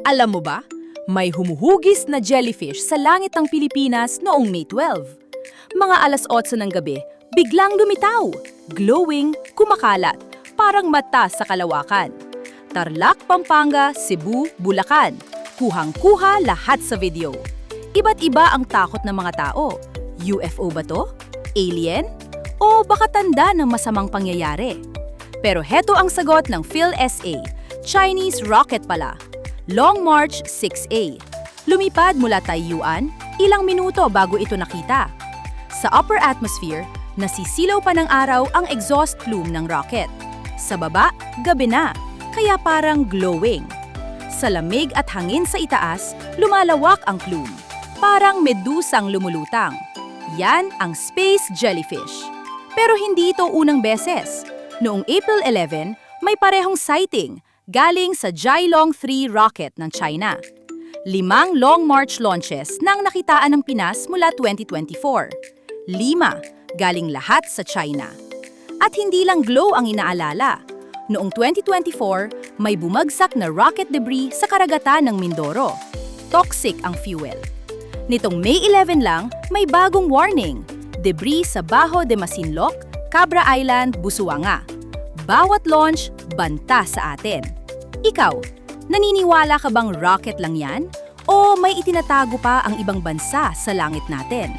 Alam mo ba, may humuhugis na jellyfish sa langit ng Pilipinas noong May 12. Mga alas 8 ng gabi, biglang lumitaw, glowing, kumakalat, parang mata sa kalawakan. Tarlac, Pampanga, Cebu, Bulacan. Kuhang-kuha lahat sa video. Iba't iba ang takot ng mga tao. UFO ba to? Alien? O baka tanda ng masamang pangyayari? Pero heto ang sagot ng PhilSA. Chinese rocket pala. Long March 6A. Lumipad mula Taiyuan, ilang minuto bago ito nakita. Sa upper atmosphere, nasisilaw pa ng araw ang exhaust plume ng rocket. Sa baba, gabi na, kaya parang glowing. Sa lamig at hangin sa itaas, lumalawak ang plume. Parang medusang lumulutang. Yan ang space jellyfish. Pero hindi ito unang beses. Noong April 11, may parehong sighting galing sa Jialong 3 rocket ng China. 5 Long March launches nang nakitaan ng Pinas mula 2024. 5 galing lahat sa China. At hindi lang glow ang inaalala. Noong 2024, may bumagsak na rocket debris sa karagatan ng Mindoro. Toxic ang fuel. Nitong May 11 lang, may bagong warning. Debris sa Bajo de Masinloc, Cabra Island, Busuanga. Bawat launch, banta sa atin. Ikaw, naniniwala ka bang rocket lang yan? O may itinatago pa ang ibang bansa sa langit natin?